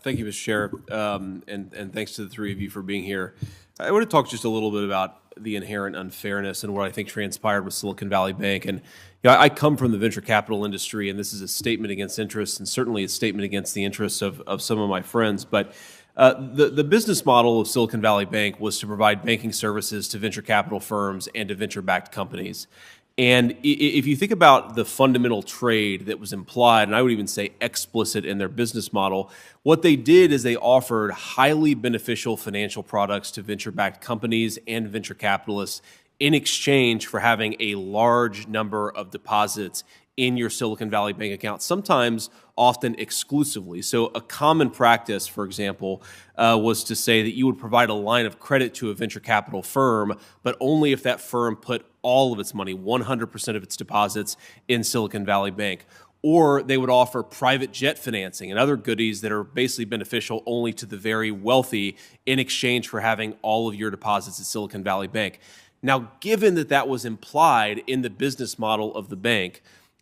Thank you, Mr. Chair, and thanks to the three of you for being here. I want to talk just a little bit about the inherent unfairness and what I think transpired with Silicon Valley Bank. And I come from the venture capital industry, and this is a statement against interests, and certainly a statement against the interests of some of my friends. But the business model of Silicon Valley Bank was to provide banking services to venture capital firms and to venture-backed companies. And if you think about the fundamental trade that was implied, and I would even say explicit in their business model, what they did is they offered highly beneficial financial products to venture-backed companies and venture capitalists in exchange for having a large number of deposits in your Silicon Valley Bank account, sometimes often exclusively. So a common practice, for example, was to say that you would provide a line of credit to a venture capital firm, but only if that firm put all of its money, 100% of its deposits, in Silicon Valley Bank. Or they would offer private jet financing and other goodies that are basically beneficial only to the very wealthy in exchange for having all of your deposits at Silicon Valley Bank. Now, given that that was implied in the business model of the bank,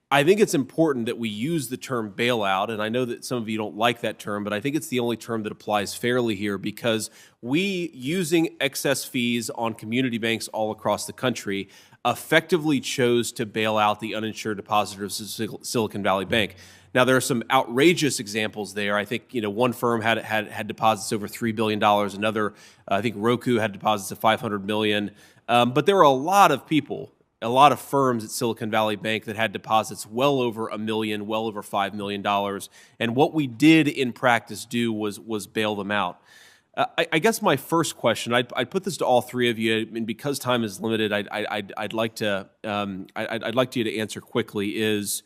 I think it's important that we use the term bailout, and I know that some of you don't like that term, but I think it's the only term that applies fairly here because we, using excess fees on community banks all across the country, effectively chose to bail out the uninsured depositors of Silicon Valley Bank. Now, there are some outrageous examples there. I think one firm had deposits over $3 billion. Another, I think Roku had deposits of $500 million. But there were a lot of people, a lot of firms at Silicon Valley Bank that had deposits well over $1 million, well over $5 million. And what we did in practice do was bail them out. I guess my first question, I'd put this to all three of you, and because time is limited, I'd like you to answer quickly, is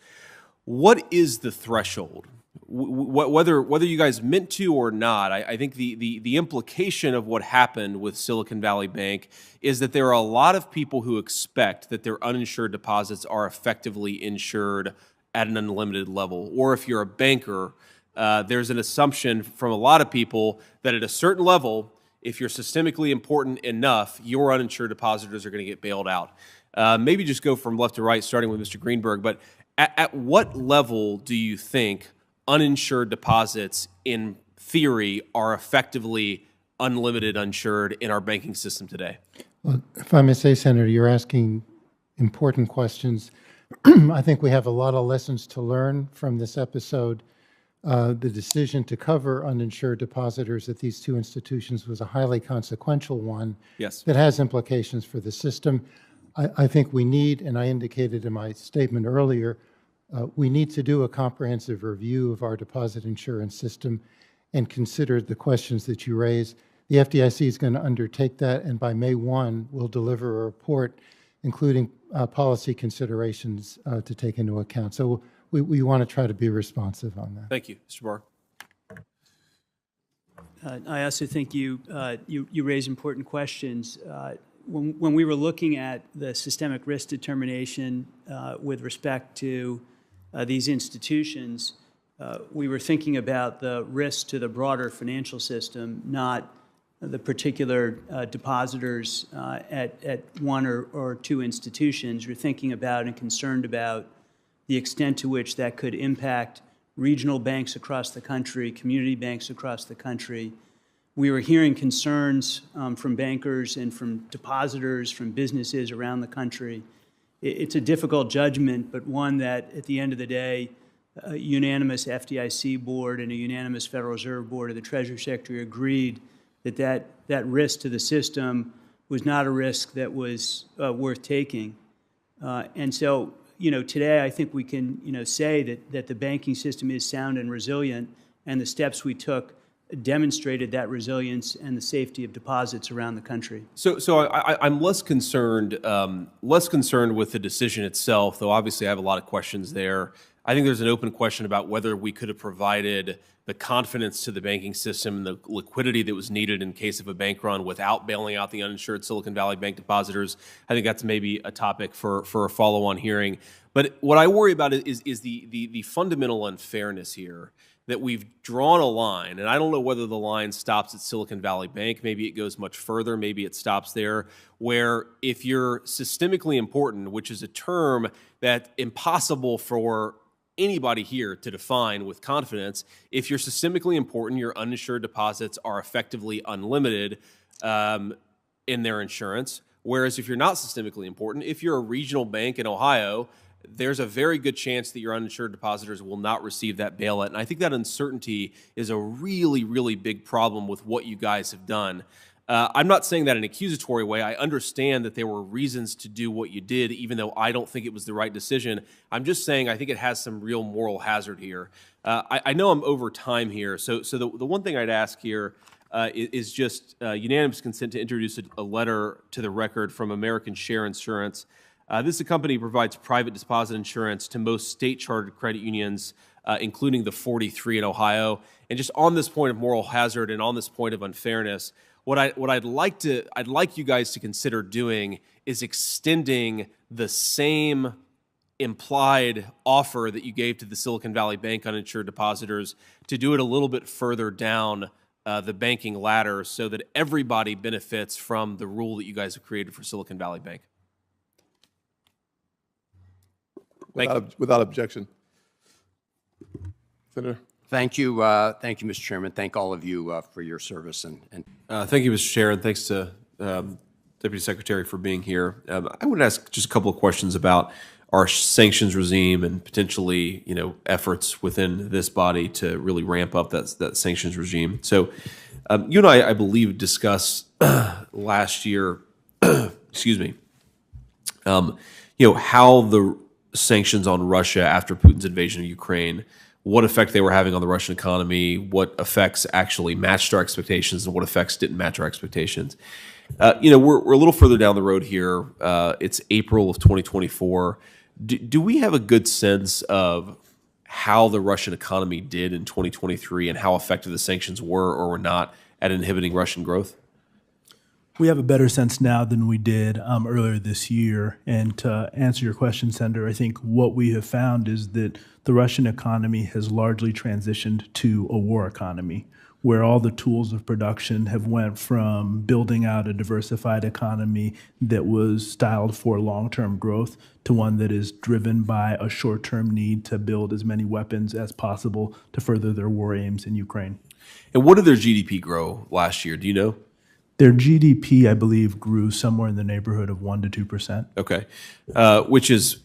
what is the threshold? Whether you guys meant to or not, I think the implication of what happened with Silicon Valley Bank is that there are a lot of people who expect that their uninsured deposits are effectively insured at an unlimited level. Or if you're a banker, there's an assumption from a lot of people that at a certain level, if you're systemically important enough, your uninsured depositors are going to get bailed out. Maybe just go from left to right, starting with Mr. Greenberg, but at what level do you think uninsured deposits, in theory, are effectively unlimited uninsured in our banking system today? Well, if I may say, Senator, you're asking important questions. I think we have a lot of lessons to learn from this episode. The decision to cover uninsured depositors at these two institutions was a highly consequential one. Yes. That has implications for the system. I think we need, and I indicated in my statement earlier, we need to do a comprehensive review of our deposit insurance system and consider the questions that you raise. The FDIC is going to undertake that, and by May 1, we'll deliver a report including policy considerations to take into account. So we want to try to be responsive on that. Thank you. Mr. Barr. I also think you raise important questions. When we were looking at the systemic risk determination with respect to these institutions, we were thinking about the risk to the broader financial system, not the particular depositors at one or two institutions. We're thinking about and concerned about the extent to which that could impact regional banks across the country, community banks across the country. We were hearing concerns from bankers and from depositors, from businesses around the country. It's a difficult judgment, but one that, at the end of the day, a unanimous FDIC board and a unanimous Federal Reserve Board of the Treasury Secretary agreed that risk to the system was not a risk that was worth taking. And so, today I think we can, say that the banking system is sound and resilient, and the steps we took demonstrated that resilience and the safety of deposits around the country. So I'm less concerned with the decision itself, though obviously I have a lot of questions there. I think there's an open question about whether we could have provided the confidence to the banking system and the liquidity that was needed in case of a bank run without bailing out the uninsured Silicon Valley Bank depositors. I think that's maybe a topic for a follow-on hearing. But what I worry about is the fundamental unfairness here, that we've drawn a line, and I don't know whether the line stops at Silicon Valley Bank. Maybe it goes much further. Maybe it stops there, where if you're systemically important, which is a term that's impossible for anybody here to define with confidence if you're systemically important, your uninsured deposits are effectively unlimited in their insurance. Whereas if you're not systemically important, if you're a regional bank in Ohio, there's a very good chance that your uninsured depositors will not receive that bailout. And I think that uncertainty is a really, really big problem with what you guys have done. I'm not saying that in an accusatory way. I understand that there were reasons to do what you did, even though I don't think it was the right decision. I'm just saying I think it has some real moral hazard here. I know I'm over time here, so the one thing I'd ask here is just unanimous consent to introduce a letter to the record from American Share Insurance. This company provides private deposit insurance to most state-chartered credit unions, including the 43 in Ohio. And just on this point of moral hazard and on this point of unfairness, I'd like you guys to consider doing is extending the same implied offer that you gave to the Silicon Valley Bank uninsured depositors to do it a little bit further down the banking ladder so that everybody benefits from the rule that you guys have created for Silicon Valley Bank. Without objection. Senator. Thank you, Mr. Chairman. Thank all of you for your service. And thank you, Mr. Chair, and thanks to Deputy Secretary for being here. I would ask just a couple of questions about our sanctions regime and potentially, efforts within this body to really ramp up that sanctions regime. So, you and I believe, discussed last year, excuse me, how the sanctions on Russia after Putin's invasion of Ukraine, what effect they were having on the Russian economy, what effects actually matched our expectations, and what effects didn't match our expectations. We're a little further down the road here. It's April of 2024. Do we have a good sense of how the Russian economy did in 2023 and how effective the sanctions were or were not at inhibiting Russian growth? We have a better sense now than we did earlier this year. And to answer your question, Senator, I think what we have found is that the Russian economy has largely transitioned to a war economy, where all the tools of production have went from building out a diversified economy that was styled for long-term growth to one that is driven by a short-term need to build as many weapons as possible to further their war aims in Ukraine. And what did their GDP grow last year? Do you know? Their GDP, I believe, grew somewhere in the neighborhood of 1 to 2%. Okay, which is,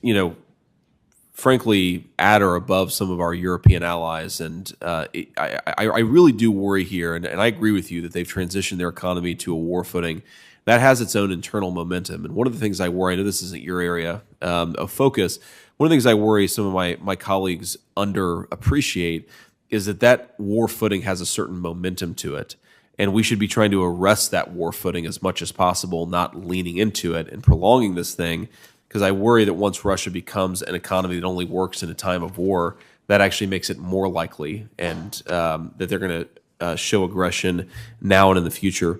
frankly, at or above some of our European allies. And I really do worry here, and I agree with you that they've transitioned their economy to a war footing. That has its own internal momentum. And one of the things I worry, I know this isn't your area of focus, one of the things I worry some of my colleagues underappreciate is that war footing has a certain momentum to it. And we should be trying to arrest that war footing as much as possible, not leaning into it and prolonging this thing, because I worry that once Russia becomes an economy that only works in a time of war, that actually makes it more likely and that they're going to show aggression now and in the future.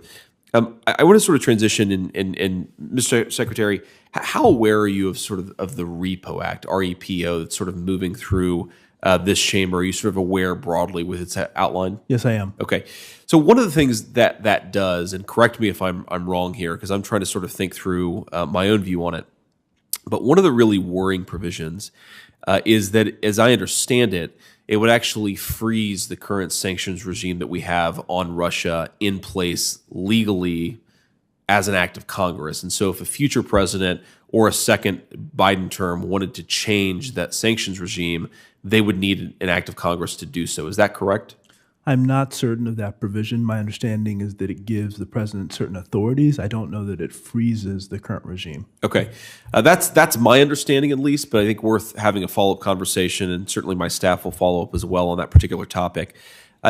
I want to sort of transition, and Mr. Secretary, how aware are you of of the Repo Act, REPO, that's sort of moving through this chamber? Are you sort of aware broadly with its outline? Yes, I am. Okay. So one of the things that does, and correct me if I'm wrong here, because I'm trying to sort of think through my own view on it, but one of the really worrying provisions is that, as I understand it, it would actually freeze the current sanctions regime that we have on Russia in place legally as an act of Congress. And so if a future president or a second Biden term wanted to change that sanctions regime, they would need an act of Congress to do so. Is that correct? I'm not certain of that provision. My understanding is that it gives the president certain authorities. I don't know that it freezes the current regime. Okay. That's my understanding, at least, but I think worth having a follow-up conversation, and certainly my staff will follow up as well on that particular topic.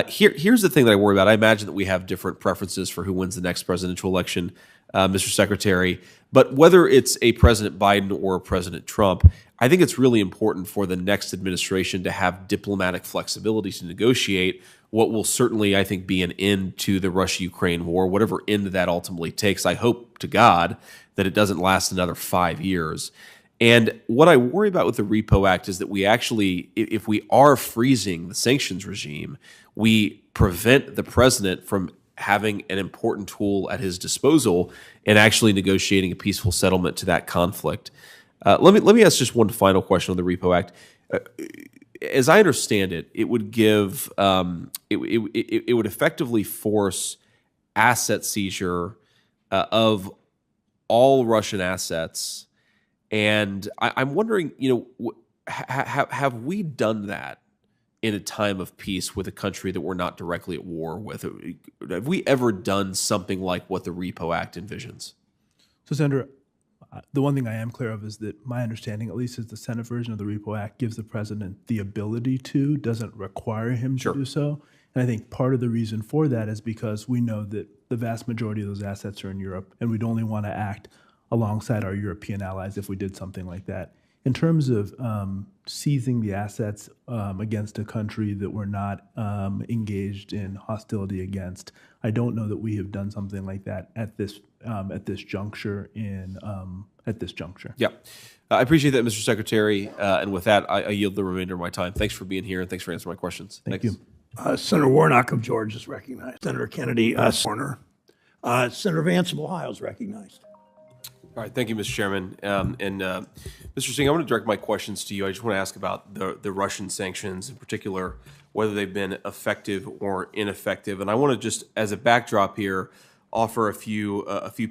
Here's the thing that I worry about. I imagine that we have different preferences for who wins the next presidential election, Mr. Secretary, but whether it's a President Biden or a President Trump, I think it's really important for the next administration to have diplomatic flexibility to negotiate what will certainly, I think, be an end to the Russia-Ukraine war, whatever end that ultimately takes. I hope to God that it doesn't last another 5 years. And what I worry about with the Repo Act is that we actually, if we are freezing the sanctions regime, we prevent the president from having an important tool at his disposal and actually negotiating a peaceful settlement to that conflict. Let me ask just one final question on the Repo Act. as I understand it, it would give it would effectively force asset seizure of all Russian assets. And I'm wondering, have we done that in a time of peace with a country that we're not directly at war with? Have we ever done something like what the Repo Act envisions? So, Senator, the one thing I am clear of is that my understanding, at least, is the Senate version of the Repo Act gives the president the ability to, doesn't require him to do so. And I think part of the reason for that is because we know that the vast majority of those assets are in Europe, and we'd only want to act alongside our European allies if we did something like that. In terms of seizing the assets against a country that we're not engaged in hostility against, I don't know that we have done something like that at this juncture. Yeah, I appreciate that, Mr. Secretary. And with that, I yield the remainder of my time. Thanks for being here, and thanks for answering my questions. Thank you. Senator Warnock of Georgia is recognized. Senator Kennedy, Warner. Senator Vance of Ohio is recognized. All right, thank you, Mr. Chairman. Mr. Singh, I want to direct my questions to you. I just want to ask about the Russian sanctions, in particular, whether they've been effective or ineffective. And I want to just, as a backdrop here, offer a few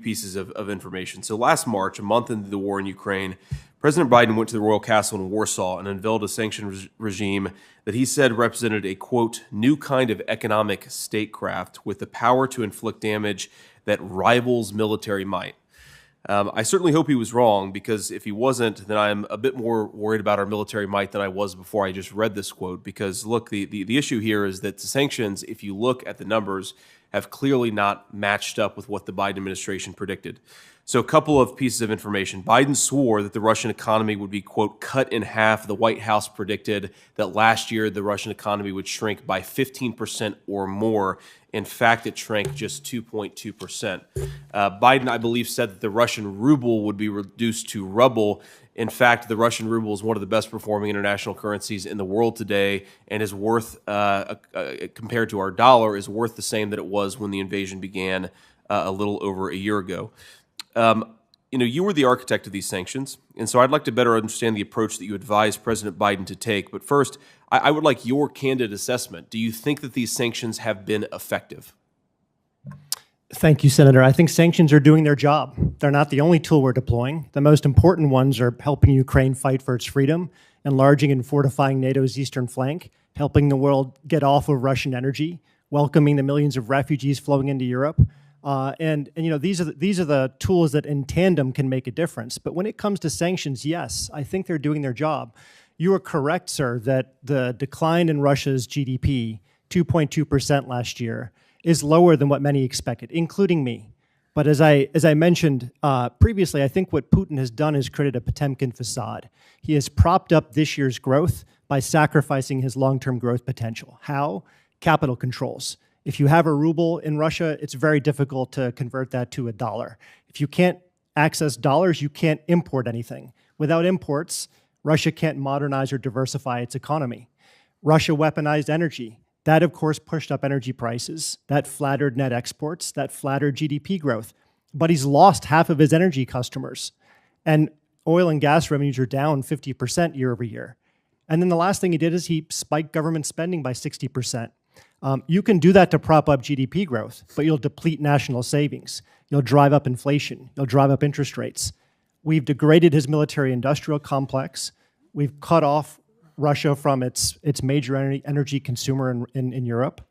pieces of information. So last March, a month into the war in Ukraine, President Biden went to the Royal Castle in Warsaw and unveiled a sanction regime that he said represented a, quote, new kind of economic statecraft with the power to inflict damage that rivals military might. I certainly hope he was wrong, because if he wasn't, then I'm a bit more worried about our military might than I was before I just read this quote. Because, look, the issue here is that the sanctions, if you look at the numbers, have clearly not matched up with what the Biden administration predicted. So a couple of pieces of information. Biden swore that the Russian economy would be, quote, cut in half. The White House predicted that last year the Russian economy would shrink by 15% or more. In fact, it shrank just 2.2%. Biden, I believe, said that the Russian ruble would be reduced to rubble. In fact, the Russian ruble is one of the best performing international currencies in the world today, and is worth, compared to our dollar, is worth the same that it was when the invasion began a little over a year ago. You were the architect of these sanctions, and so I'd like to better understand the approach that you advised President Biden to take. But first, I would like your candid assessment. Do you think that these sanctions have been effective? Thank you, Senator. I think sanctions are doing their job. They're not the only tool we're deploying. The most important ones are helping Ukraine fight for its freedom, enlarging and fortifying NATO's eastern flank, helping the world get off of Russian energy, welcoming the millions of refugees flowing into Europe. These are the tools that in tandem can make a difference. But when it comes to sanctions, yes, I think they're doing their job. You are correct, sir, that the decline in Russia's GDP, 2.2% last year, is lower than what many expected, including me. But as I mentioned previously, I think what Putin has done is created a Potemkin facade. He has propped up this year's growth by sacrificing his long-term growth potential. How? Capital controls. If you have a ruble in Russia, it's very difficult to convert that to a dollar. If you can't access dollars, you can't import anything. Without imports, Russia can't modernize or diversify its economy. Russia weaponized energy. That, of course, pushed up energy prices. That flattered net exports. That flattered GDP growth. But he's lost half of his energy customers. And oil and gas revenues are down 50% year over year. And then the last thing he did is he spiked government spending by 60%. You can do that to prop up GDP growth, but you'll deplete national savings. You'll drive up inflation. You'll drive up interest rates. We've degraded his military-industrial complex. We've cut off Russia from its major energy consumer in Europe.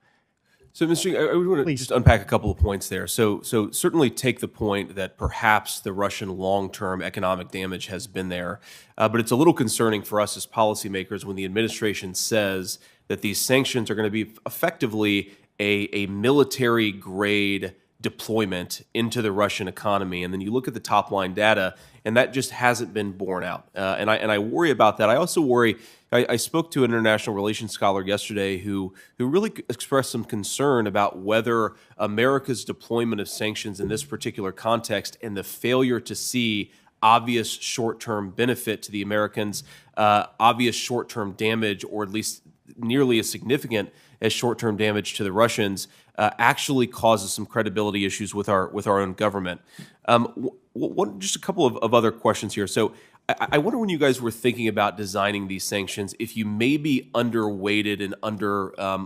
So, Mr. Singh, I want to just unpack a couple of points there. So certainly take the point that perhaps the Russian long-term economic damage has been there, but it's a little concerning for us as policymakers when the administration says that these sanctions are going to be effectively a military-grade deployment into the Russian economy. And then you look at the top-line data, and that just hasn't been borne out. And I worry about that. I also worry. I spoke to an international relations scholar yesterday who really expressed some concern about whether America's deployment of sanctions in this particular context and the failure to see obvious short-term benefit to the Americans, obvious short-term damage, or at least nearly as significant as short-term damage to the Russians, actually causes some credibility issues with our own government. Just a couple of other questions here. So I wonder when you guys were thinking about designing these sanctions, if you maybe underweighted and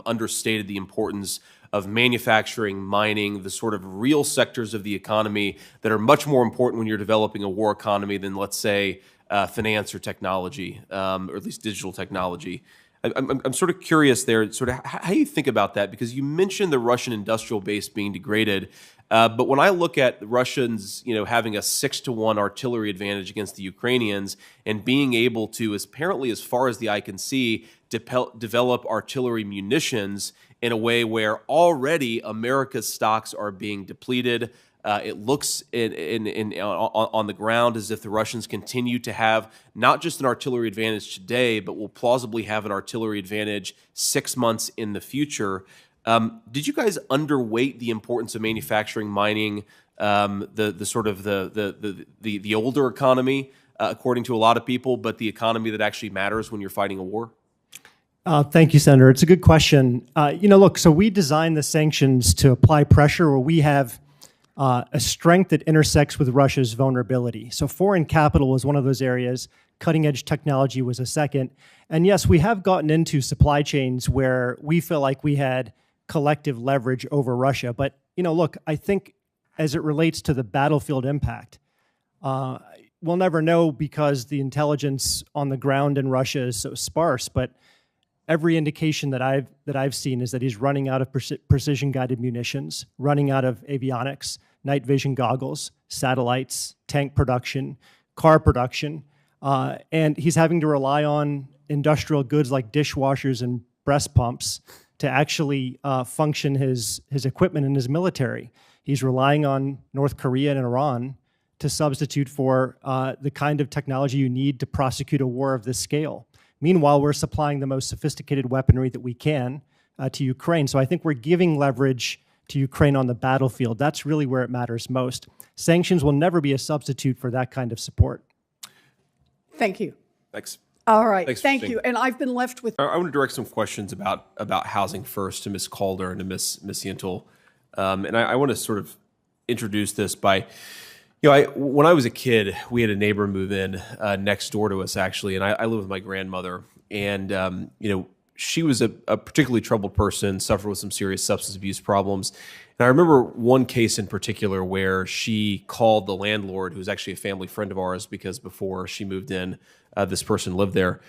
understated the importance of manufacturing, mining, the sort of real sectors of the economy that are much more important when you're developing a war economy than, let's say, finance or technology, or at least digital technology. I'm sort of curious there, sort of how you think about that, because you mentioned the Russian industrial base being degraded. But when I look at the Russians, having a 6-to-1 artillery advantage against the Ukrainians and being able to, apparently as far as the eye can see, develop artillery munitions in a way where already America's stocks are being depleted. It looks on the ground as if the Russians continue to have not just an artillery advantage today, but will plausibly have an artillery advantage 6 months in the future. Did you guys underweight the importance of manufacturing, mining, the sort of the older economy, according to a lot of people, but the economy that actually matters when you're fighting a war? Thank you, Senator. It's a good question. Look, so we designed the sanctions to apply pressure where we have a strength that intersects with Russia's vulnerability. So foreign capital was one of those areas. Cutting edge technology was a second. And yes, we have gotten into supply chains where we feel like we had collective leverage over Russia. But, look, I think as it relates to the battlefield impact, we'll never know because the intelligence on the ground in Russia is so sparse. But every indication that I've seen is that he's running out of precision-guided munitions, running out of avionics, night vision goggles, satellites, tank production, car production, and he's having to rely on industrial goods like dishwashers and breast pumps to actually function his equipment in his military. He's relying on North Korea and Iran to substitute for the kind of technology you need to prosecute a war of this scale. Meanwhile, we're supplying the most sophisticated weaponry that we can to Ukraine. So I think we're giving leverage to Ukraine on the battlefield. That's really where it matters most. Sanctions will never be a substitute for that kind of support. Thank you. Thanks. All right. Thanks Thank you. And I've been left with... I want to direct some questions about housing first to Ms. Calder and to Ms. Yentl. And I want to sort of introduce this by... when I was a kid, we had a neighbor move in next door to us, actually, and I lived with my grandmother. And, she was a particularly troubled person, suffered with some serious substance abuse problems. And I remember one case in particular where she called the landlord, who was actually a family friend of ours, because before she moved in, this person lived there,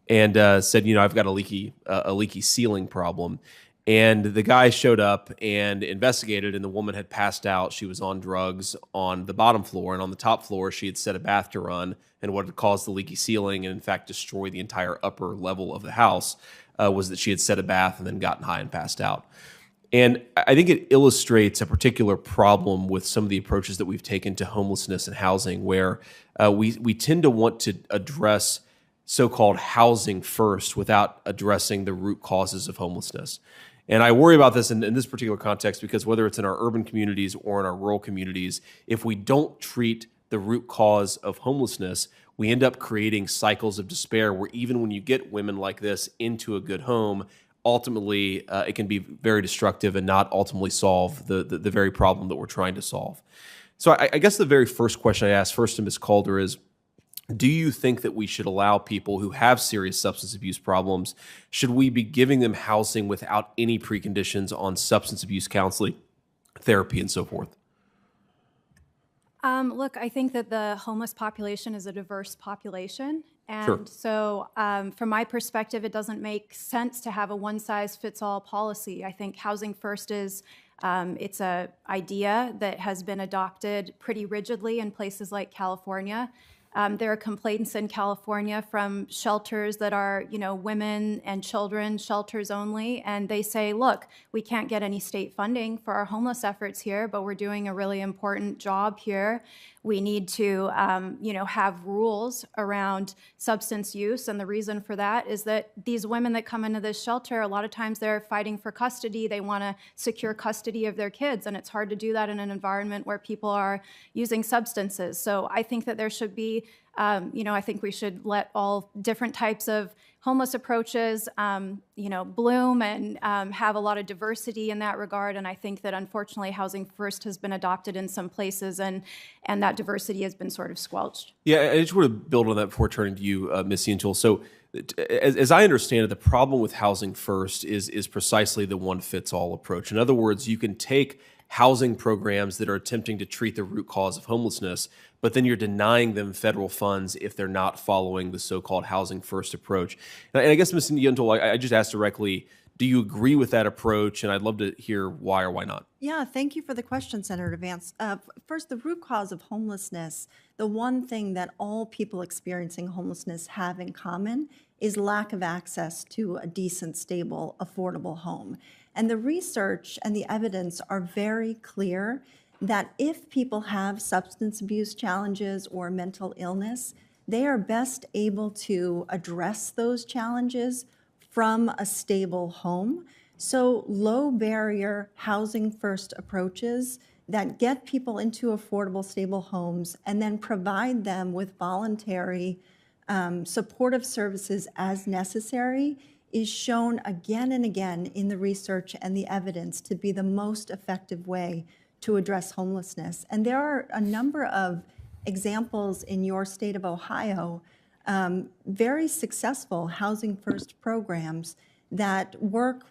and said, I've got a leaky ceiling problem. And the guy showed up and investigated, and the woman had passed out. She was on drugs on the bottom floor, and on the top floor, she had set a bath to run, and what had caused the leaky ceiling and, in fact, destroy the entire upper level of the house was that she had set a bath and then gotten high and passed out. And I think it illustrates a particular problem with some of the approaches that we've taken to homelessness and housing, where we tend to want to address so-called housing first without addressing the root causes of homelessness. And I worry about this in this particular context because whether it's in our urban communities or in our rural communities, if we don't treat the root cause of homelessness, we end up creating cycles of despair where even when you get women like this into a good home, ultimately it can be very destructive and not ultimately solve the very problem that we're trying to solve. So I guess the very first question I ask first to Ms. Calder is, do you think that we should allow people who have serious substance abuse problems, should we be giving them housing without any preconditions on substance abuse counseling, therapy, and so forth? Look, I think that the homeless population is a diverse population. And Sure. so from my perspective, it doesn't make sense to have a one-size-fits-all policy. I think housing first is it's an idea that has been adopted pretty rigidly in places like California. There are complaints in California from shelters that are, women and children shelters only, and they say, look, we can't get any state funding for our homeless efforts here, but we're doing a really important job here. We need to, have rules around substance use, and the reason for that is that these women that come into this shelter, a lot of times they're fighting for custody. They want to secure custody of their kids, and it's hard to do that in an environment where people are using substances. So I think that there should be I think we should let all different types of homeless approaches, bloom and have a lot of diversity in that regard. And I think that unfortunately Housing First has been adopted in some places and that diversity has been sort of squelched. Yeah, I just want to build on that before turning to you, Ms. Cientul. So as I understand it, the problem with Housing First is precisely the one-fits-all approach. In other words, you can take housing programs that are attempting to treat the root cause of homelessness, but then you're denying them federal funds if they're not following the so-called Housing First approach. And I guess, Ms. Cientul, I just asked directly, do you agree with that approach? And I'd love to hear why or why not. Yeah, thank you for the question, Senator Vance. First, the root cause of homelessness, the one thing that all people experiencing homelessness have in common is lack of access to a decent, stable, affordable home. And the research and the evidence are very clear that if people have substance abuse challenges or mental illness, they are best able to address those challenges from a stable home. So low barrier Housing First approaches that get people into affordable, stable homes and then provide them with voluntary supportive services as necessary is shown again and again in the research and the evidence to be the most effective way to address homelessness. And there are a number of examples in your state of Ohio, very successful Housing First programs that work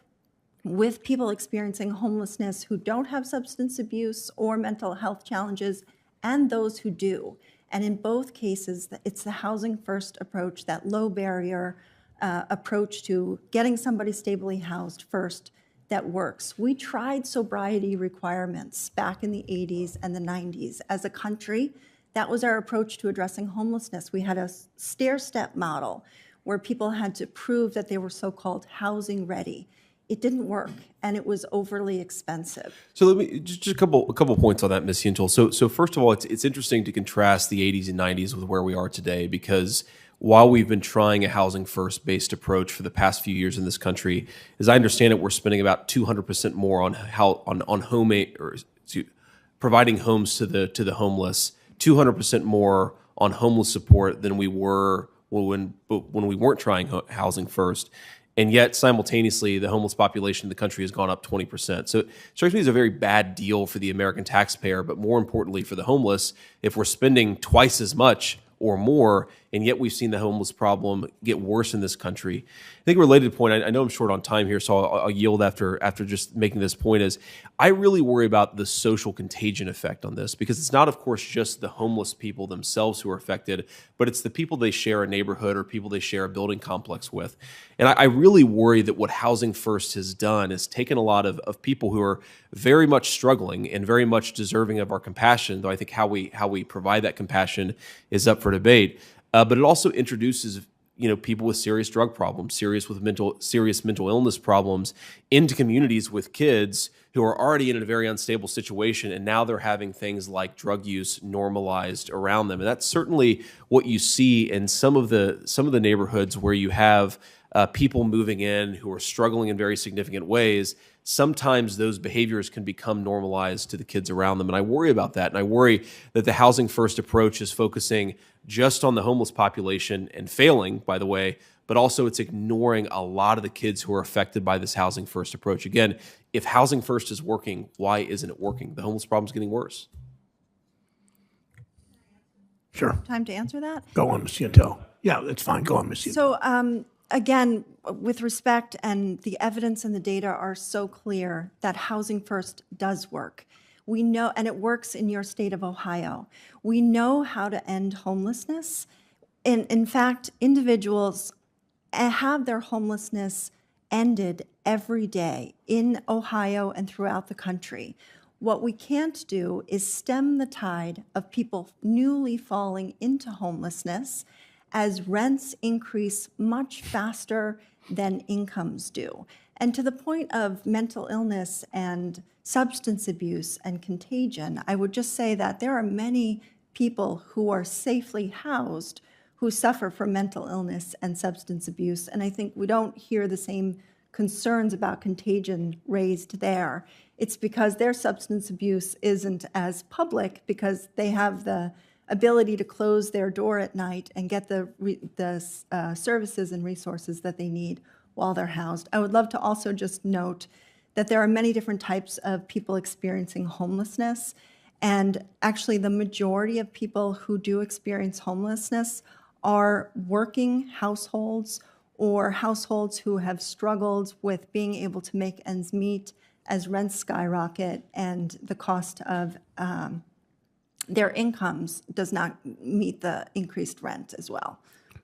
with people experiencing homelessness who don't have substance abuse or mental health challenges and those who do. And in both cases, it's the Housing First approach, that low barrier approach to getting somebody stably housed first that works. We tried sobriety requirements back in the 80s and the 90s. As a country, that was our approach to addressing homelessness. We had a stair-step model where people had to prove that they were so-called housing ready. It didn't work, and it was overly expensive. So let me just a couple points on that, Ms. Cientul. So first of all, it's interesting to contrast the 80s and 90s with where we are today, because while we've been trying a Housing First based approach for the past few years in this country, as I understand it, we're spending about 200% more providing homes to the homeless, 200% more on homeless support than we were when we weren't trying Housing First. And yet, simultaneously, the homeless population in the country has gone up 20%. So it strikes me as a very bad deal for the American taxpayer, but more importantly for the homeless, if we're spending twice as much or more, and yet we've seen the homeless problem get worse in this country. I think a related point, I know I'm short on time here, so I'll yield after just making this point, is I really worry about the social contagion effect on this, because it's not, of course, just the homeless people themselves who are affected, but it's the people they share a neighborhood or people they share a building complex with. And I really worry that what Housing First has done is taken a lot of people who are very much struggling and very much deserving of our compassion, though I think how we provide that compassion is up for debate. But it also introduces people with serious drug problems, serious mental illness problems into communities with kids who are already in a very unstable situation, and now they're having things like drug use normalized around them. And that's certainly what you see in some of the neighborhoods where you have people moving in who are struggling in very significant ways. Sometimes those behaviors can become normalized to the kids around them. And I worry about that. And I worry that the Housing First approach is focusing just on the homeless population and failing, by the way, but also it's ignoring a lot of the kids who are affected by this Housing First approach. Again, if Housing First is working, why isn't it working? The homeless problem is getting worse. Sure. Time to answer that? Go on, Ms. Cientul. Yeah, that's fine. Go on, Ms. Cientul. So again, with respect, and the evidence and the data are so clear that Housing First does work. We know, and it works in your state of Ohio. We know how to end homelessness. In fact, individuals have their homelessness ended every day in Ohio and throughout the country. What we can't do is stem the tide of people newly falling into homelessness as rents increase much faster than incomes do. And to the point of mental illness and substance abuse and contagion, I would just say that there are many people who are safely housed who suffer from mental illness and substance abuse. And I think we don't hear the same concerns about contagion raised there. It's because their substance abuse isn't as public because they have the ability to close their door at night and get the services and resources that they need while they're housed. I would love to also just note that there are many different types of people experiencing homelessness. And actually, the majority of people who do experience homelessness are working households or households who have struggled with being able to make ends meet as rents skyrocket and the cost of their incomes does not meet the increased rent as well.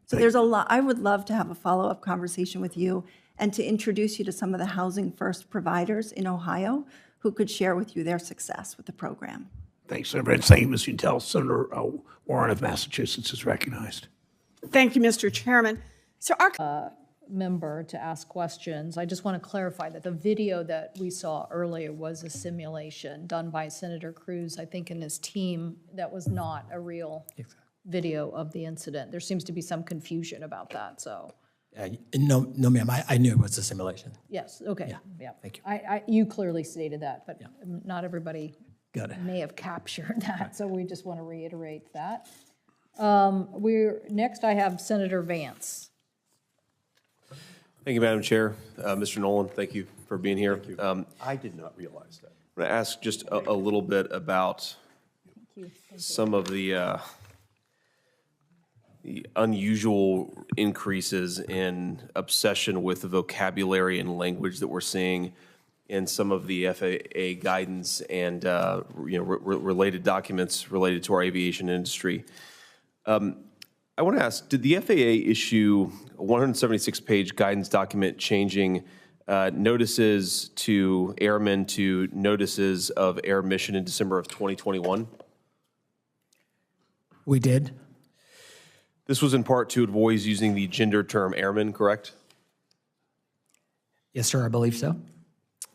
So there's a lot. I would love to have a follow-up conversation with you and to introduce you to some of the Housing First providers in Ohio who could share with you their success with the program. Thanks, Senator Vance. Thank you, Ms. Utel. Senator Warren of Massachusetts is recognized. Thank you, Mr. Chairman. So our member to ask questions. I just want to clarify that the video that we saw earlier was a simulation done by Senator Cruz, I think, and his team. That was not a real video of the incident. There seems to be some confusion about that, so. No, ma'am, I knew it was a simulation. Yes, okay. Yeah. Thank you. You clearly stated that, but not everybody Got it. may have captured that, so we just want to reiterate that. Next I have Senator Vance. Thank you, Madam Chair. Mr. Nolan, thank you for being here. I did not realize that. I'm going to ask just a little bit about some of the unusual increases in obsession with the vocabulary and language that we're seeing in some of the FAA guidance and related documents related to our aviation industry. I want to ask, did the FAA issue a 176-page guidance document changing notices to airmen to notices of air mission in December of 2021? We did. This was in part to avoid using the gender term airman, correct? Yes, sir, I believe so.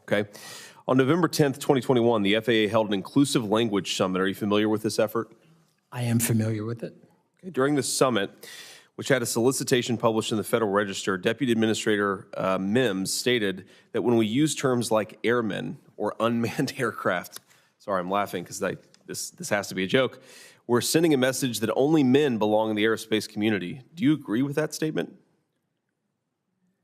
Okay. On November 10th, 2021, the FAA held an inclusive language summit. Are you familiar with this effort? I am familiar with it. Okay. During the summit, which had a solicitation published in the Federal Register, Deputy Administrator Mims stated that when we use terms like airmen or unmanned aircraft, sorry, I'm laughing because this has to be a joke, we're sending a message that only men belong in the aerospace community. Do you agree with that statement?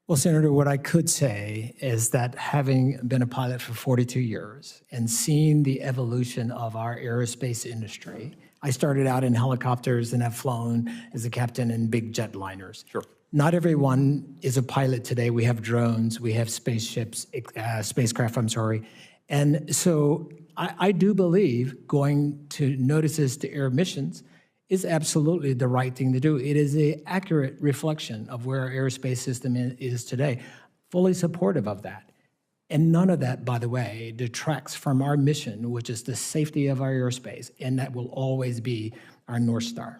Well, Senator, what I could say is that having been a pilot for 42 years and seeing the evolution of our aerospace industry, I started out in helicopters and have flown as a captain in big jetliners. Sure. Not everyone is a pilot today. We have drones, we have spacecraft, And so I do believe going to notices to air missions is absolutely the right thing to do. It is an accurate reflection of where our aerospace system is today. Fully supportive of that. And none of that, by the way, detracts from our mission, which is the safety of our airspace, and that will always be our North Star.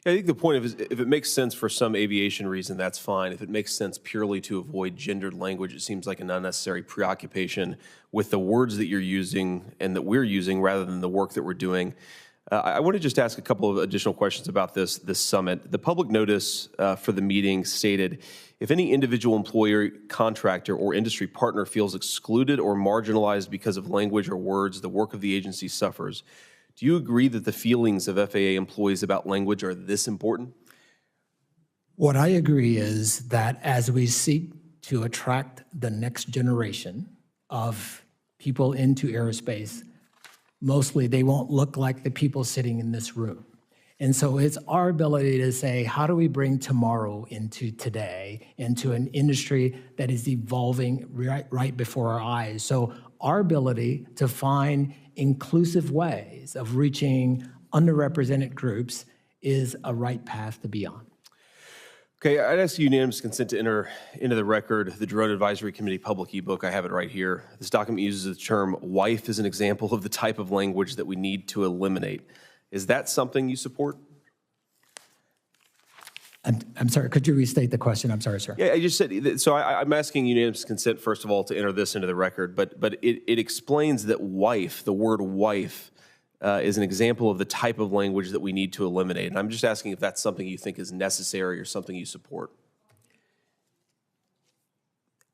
Yeah, I think the point is, if it makes sense for some aviation reason, that's fine. If it makes sense purely to avoid gendered language, it seems like an unnecessary preoccupation with the words that you're using and that we're using rather than the work that we're doing. I want to just ask a couple of additional questions about this summit. The public notice for the meeting stated, if any individual employer, contractor, or industry partner feels excluded or marginalized because of language or words, the work of the agency suffers. Do you agree that the feelings of FAA employees about language are this important? What I agree is that as we seek to attract the next generation of people into aerospace, mostly they won't look like the people sitting in this room. And so it's our ability to say, how do we bring tomorrow into today, into an industry that is evolving right before our eyes? So our ability to find inclusive ways of reaching underrepresented groups is a right path to be on. Okay, I'd ask unanimous consent to enter into the record the Drone Advisory Committee public ebook. I have it right here. This document uses the term wife as an example of the type of language that we need to eliminate. Is that something you support? I'm sorry, could you restate the question? I'm sorry, sir. Yeah, I just said, so I'm asking unanimous consent, first of all, to enter this into the record, but it explains that wife, the word wife, is an example of the type of language that we need to eliminate. And I'm just asking if that's something you think is necessary or something you support.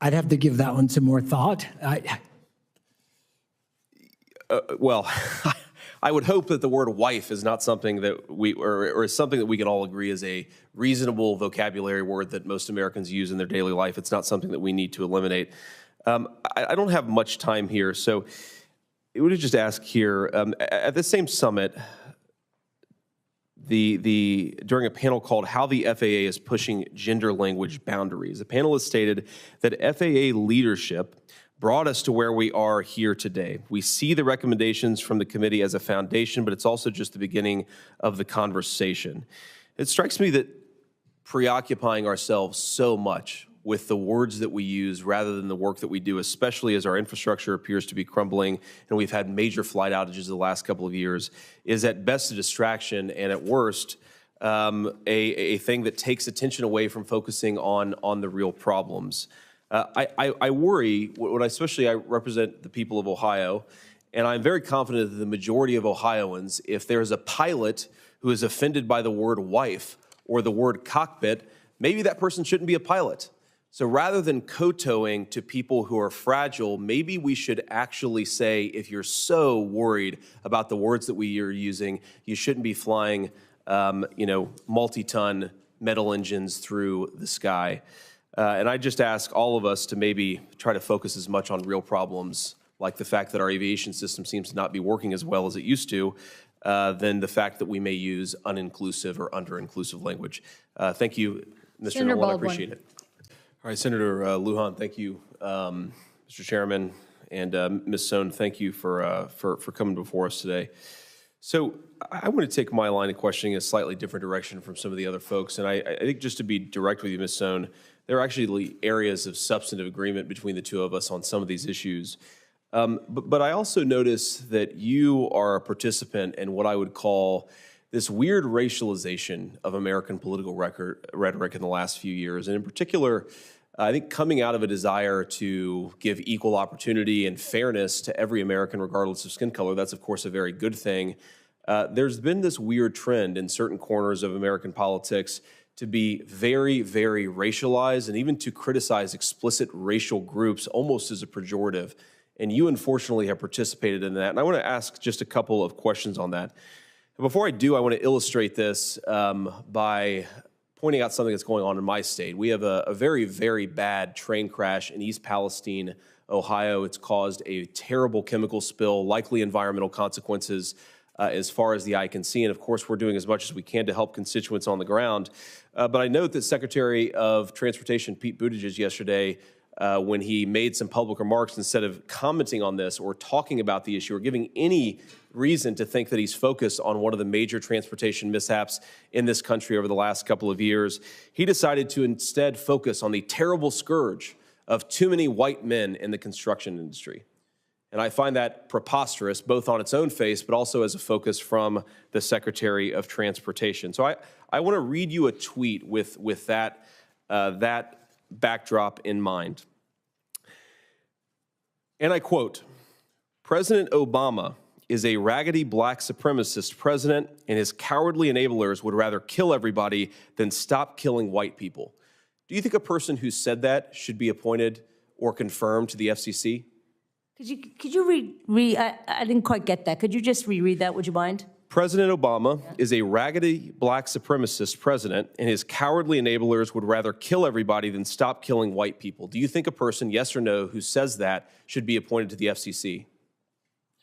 I'd have to give that one some more thought. Well, I would hope that the word wife is not something that or is something that we can all agree is a reasonable vocabulary word that most Americans use in their daily life. It's not something that we need to eliminate. I don't have much time here, so I would just ask here, at the same summit, during a panel called How the FAA is Pushing Gender Language Boundaries, the panelists stated that FAA leadership brought us to where we are here today. We see the recommendations from the committee as a foundation, but it's also just the beginning of the conversation. It strikes me that preoccupying ourselves so much with the words that we use rather than the work that we do, especially as our infrastructure appears to be crumbling and we've had major flight outages the last couple of years, is at best a distraction and at worst a thing that takes attention away from focusing on the real problems. I worry, especially I represent the people of Ohio, and I'm very confident that the majority of Ohioans, if there's a pilot who is offended by the word wife or the word cockpit, maybe that person shouldn't be a pilot. So rather than kowtowing to people who are fragile, maybe we should actually say, if you're so worried about the words that we are using, you shouldn't be flying, multi-ton metal engines through the sky. And I just ask all of us to maybe try to focus as much on real problems, like the fact that our aviation system seems to not be working as well as it used to, than the fact that we may use uninclusive or under-inclusive language. Thank you, Mr. Senator Nolan. I Baldwin. appreciate it. All right, Senator Lujan, thank you. Mr. Chairman, and Ms. Sohn, thank you for coming before us today. So I want to take my line of questioning a slightly different direction from some of the other folks. And I think just to be direct with you, Ms. Sohn, there are actually areas of substantive agreement between the two of us on some of these issues. But I also notice that you are a participant in what I would call this weird racialization of American political rhetoric in the last few years. And in particular, I think coming out of a desire to give equal opportunity and fairness to every American, regardless of skin color, that's of course a very good thing. There's been this weird trend in certain corners of American politics to be very, very racialized and even to criticize explicit racial groups almost as a pejorative. And you unfortunately have participated in that. And I want to ask just a couple of questions on that. Before I do, I want to illustrate this by pointing out something that's going on in my state. We have a very, very bad train crash in East Palestine, Ohio. It's caused a terrible chemical spill, likely environmental consequences as far as the eye can see. And of course, we're doing as much as we can to help constituents on the ground. But I note that Secretary of Transportation Pete Buttigieg yesterday, when he made some public remarks, instead of commenting on this or talking about the issue or giving any reason to think that he's focused on one of the major transportation mishaps in this country over the last couple of years, he decided to instead focus on the terrible scourge of too many white men in the construction industry. And I find that preposterous, both on its own face, but also as a focus from the Secretary of Transportation. So I want to read you a tweet with that backdrop in mind. And I quote, "President Obama is a raggedy black supremacist president, and his cowardly enablers would rather kill everybody than stop killing white people." Do you think a person who said that should be appointed or confirmed to the FCC? Could you read I didn't quite get that. Could you just reread that, would you mind? President Obama is a raggedy black supremacist president, and his cowardly enablers would rather kill everybody than stop killing white people. Do you think a person, yes or no, who says that should be appointed to the FCC?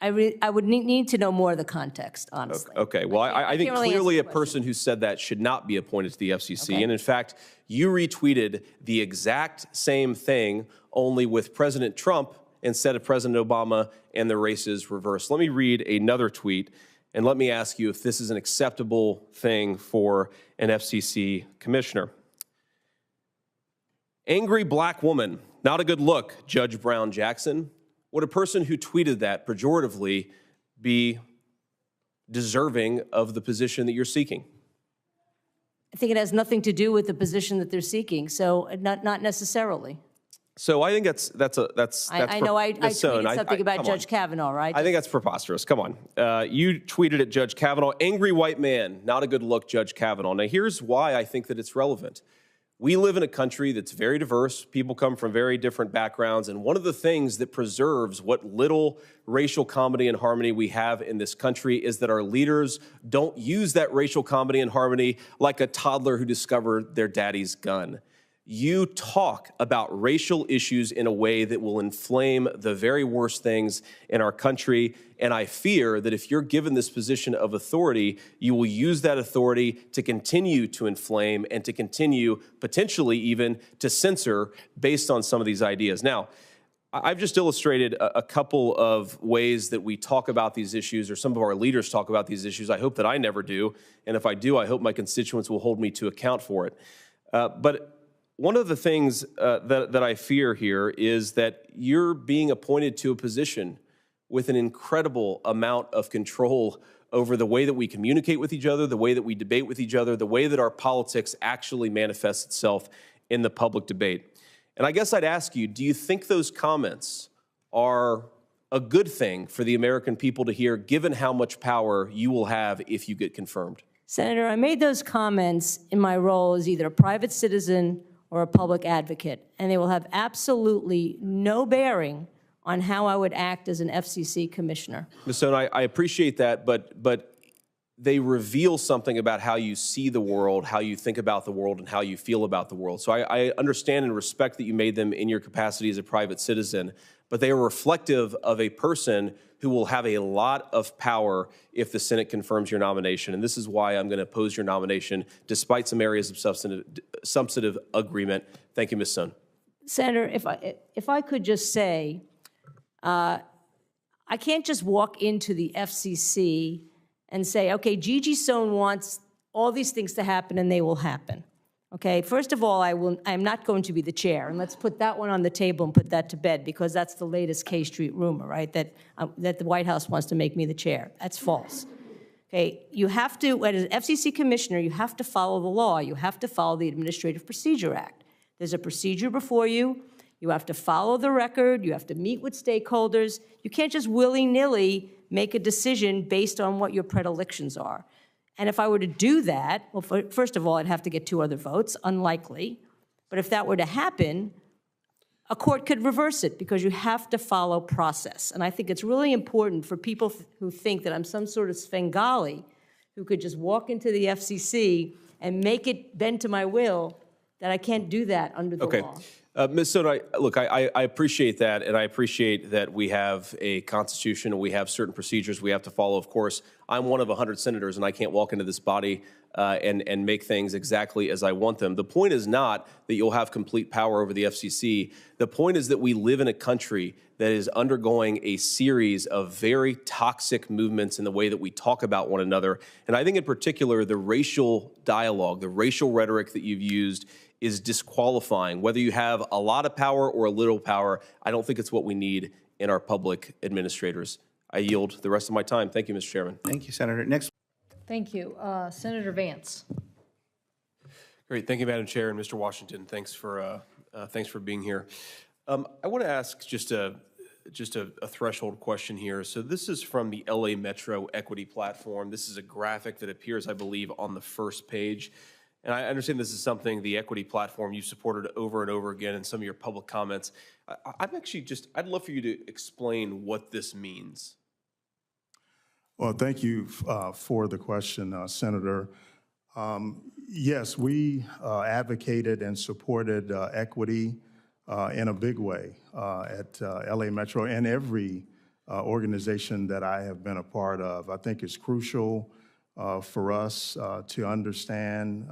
I would need to know more of the context, honestly. Okay, well, I think really clearly a answer the person who said that should not be appointed to the FCC. Okay. And in fact, you retweeted the exact same thing, only with President Trump instead of President Obama, and the races reversed. Let me read another tweet, and let me ask you if this is an acceptable thing for an FCC commissioner. "Angry black woman, not a good look, Judge Brown Jackson." Would a person who tweeted that pejoratively be deserving of the position that you're seeking? I think it has nothing to do with the position that they're seeking, so not necessarily. So I think that's I know I tweeted something about Judge Kavanaugh, right? I think that's preposterous. Come on. You tweeted at Judge Kavanaugh, "Angry white man, not a good look, Judge Kavanaugh." Now, here's why I think that it's relevant. We live in a country that's very diverse. People come from very different backgrounds. And one of the things that preserves what little racial comedy and harmony we have in this country is that our leaders don't use that racial comedy and harmony like a toddler who discovered their daddy's gun. You talk about racial issues in a way that will inflame the very worst things in our country. And I fear that if you're given this position of authority, you will use that authority to continue to inflame and to continue potentially even to censor based on some of these ideas. Now, I've just illustrated a couple of ways that we talk about these issues, or some of our leaders talk about these issues. I hope that I never do. And if I do, I hope my constituents will hold me to account for it. But one of the things that I fear here is that you're being appointed to a position with an incredible amount of control over the way that we communicate with each other, the way that we debate with each other, the way that our politics actually manifests itself in the public debate. And I guess I'd ask you, do you think those comments are a good thing for the American people to hear, given how much power you will have if you get confirmed? Senator, I made those comments in my role as either a private citizen or a public advocate, and they will have absolutely no bearing on how I would act as an FCC commissioner. Ms. Stone, I appreciate that, but they reveal something about how you see the world, how you think about the world, and how you feel about the world. So I understand and respect that you made them in your capacity as a private citizen, but they are reflective of a person who will have a lot of power if the Senate confirms your nomination. And this is why I'm going to oppose your nomination, despite some areas of substantive agreement. Thank you, Ms. Stone. Senator, if I could just say, I can't just walk into the FCC and say, okay, Gigi Sohn wants all these things to happen and they will happen. Okay, first of all, I'm not going to be the chair, and let's put that one on the table and put that to bed, because that's the latest K Street rumor, right? That the White House wants to make me the chair. That's false. Okay, you have to, as an FCC commissioner, you have to follow the law. You have to follow the Administrative Procedure Act. There's a procedure before you. You have to follow the record. You have to meet with stakeholders. You can't just willy-nilly make a decision based on what your predilections are. And if I were to do that, well, first of all, I'd have to get 2 other votes, unlikely. But if that were to happen, a court could reverse it, because you have to follow process. And I think it's really important for people who think that I'm some sort of Svengali who could just walk into the FCC and make it bend to my will, that I can't do that under the law. Ms. Soto, look, I appreciate that, and I appreciate that we have a constitution and we have certain procedures we have to follow. Of course, I'm one of 100 senators, and I can't walk into this body and make things exactly as I want them. The point is not that you'll have complete power over the FCC. The point is that we live in a country that is undergoing a series of very toxic movements in the way that we talk about one another. And I think in particular, the racial dialogue, the racial rhetoric that you've used is disqualifying. Whether you have a lot of power or a little power, I don't think it's what we need in our public administrators. I yield the rest of my time. Thank you, Mr. Chairman. Thank you, Senator. Next. Thank you. Senator Vance. Great. Thank you, Madam Chair, and Mr. Washington. Thanks for being here. I want to ask just a threshold question here. So this is from the LA Metro Equity Platform. This is a graphic that appears, I believe, on the first page. And I understand this is something, the equity platform, you've supported over and over again in some of your public comments. I'd love for you to explain what this means. Well, thank you for the question, Senator. Yes, we advocated and supported equity in a big way at LA Metro and every organization that I have been a part of. I think it's crucial for us to understand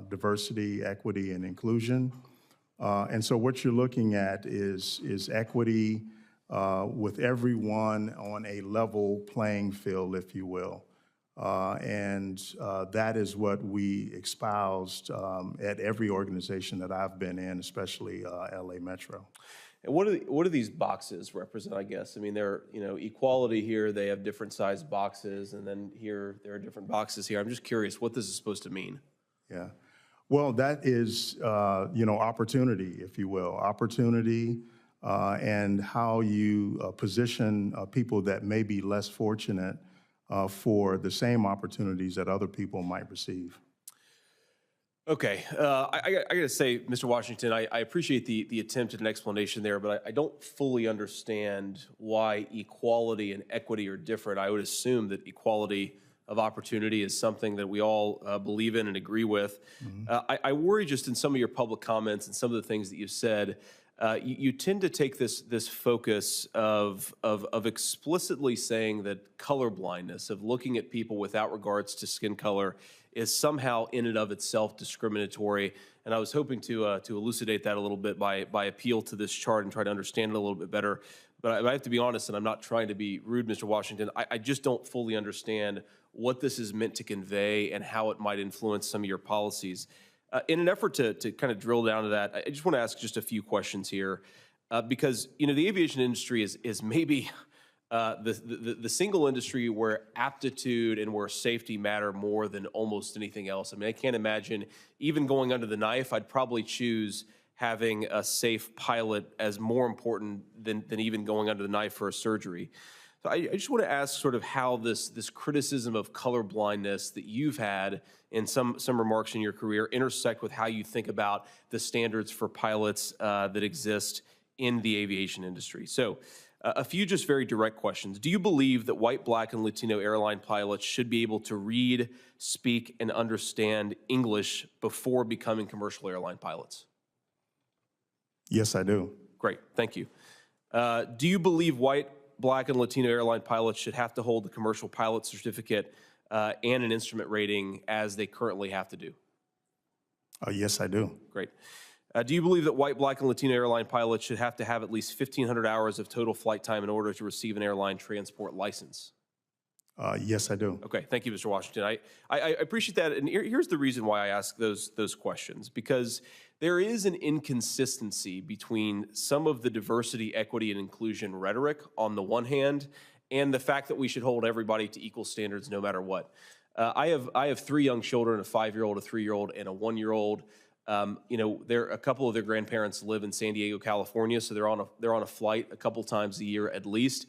diversity, equity, and inclusion. And so what you're looking at is equity with everyone on a level playing field, if you will. And that is what we espoused at every organization that I've been in, especially LA Metro. And what do these boxes represent, I guess? I mean, they're, equality here, they have different sized boxes, and then here, there are different boxes here. I'm just curious what this is supposed to mean. Yeah. Well, that is, opportunity, if you will. Opportunity and how you position people that may be less fortunate for the same opportunities that other people might receive. Okay, I got to say, Mr. Washington, I appreciate the attempt at an explanation there, but I don't fully understand why equality and equity are different. I would assume that equality of opportunity is something that we all believe in and agree with. I worry just in some of your public comments and some of the things that you've said, you tend to take this focus of explicitly saying that color blindness, of looking at people without regards to skin color, is somehow in and of itself discriminatory. And I was hoping to elucidate that a little bit by appeal to this chart and try to understand it a little bit better. But I have to be honest, and I'm not trying to be rude, Mr. Washington, I just don't fully understand what this is meant to convey and how it might influence some of your policies. In an effort to kind of drill down to that, I just want to ask just a few questions here, because the aviation industry is maybe the single industry where aptitude and where safety matter more than almost anything else. I mean, I can't imagine even going under the knife. I'd probably choose having a safe pilot as more important than even going under the knife for a surgery. So I just want to ask sort of how this criticism of color blindness that you've had in some remarks in your career intersect with how you think about the standards for pilots that exist in the aviation industry. So a few just very direct questions. Do you believe that white, black, and Latino airline pilots should be able to read, speak, and understand English before becoming commercial airline pilots? Yes, I do. Great, thank you. Do you believe white, black, and Latino airline pilots should have to hold the commercial pilot certificate and an instrument rating as they currently have to do? Yes, I do. Great. Do you believe that white, black, and Latino airline pilots should have to have at least 1,500 hours of total flight time in order to receive an airline transport license? Yes, I do. Okay, thank you, Mr. Washington. I appreciate that, and here's the reason why I ask those questions, because there is an inconsistency between some of the diversity, equity, and inclusion rhetoric on the one hand, and the fact that we should hold everybody to equal standards no matter what. I have 3 young children, a 5-year-old, a 3-year-old, and a 1-year-old. A couple of their grandparents live in San Diego, California, so they're on a flight a couple times a year at least.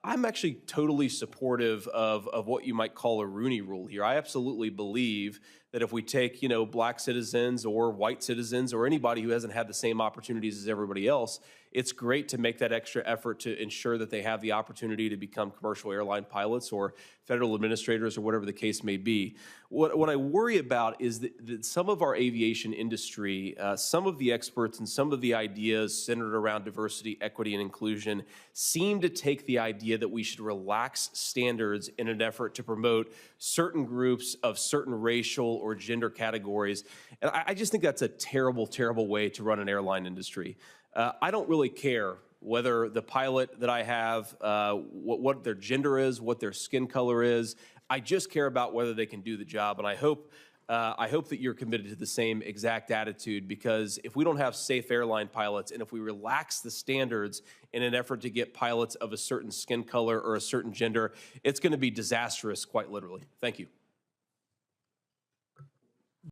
I'm actually totally supportive of what you might call a Rooney Rule here. I absolutely believe that if we take, black citizens or white citizens or anybody who hasn't had the same opportunities as everybody else, it's great to make that extra effort to ensure that they have the opportunity to become commercial airline pilots or federal administrators or whatever the case may be. What I worry about is that some of our aviation industry, some of the experts and some of the ideas centered around diversity, equity, and inclusion seem to take the idea that we should relax standards in an effort to promote certain groups of certain racial or gender categories. And I just think that's a terrible, terrible way to run an airline industry. I don't really care whether the pilot that I have, what their gender is, what their skin color is. I just care about whether they can do the job. And I hope that you're committed to the same exact attitude, because if we don't have safe airline pilots and if we relax the standards in an effort to get pilots of a certain skin color or a certain gender, it's going to be disastrous, quite literally. Thank you.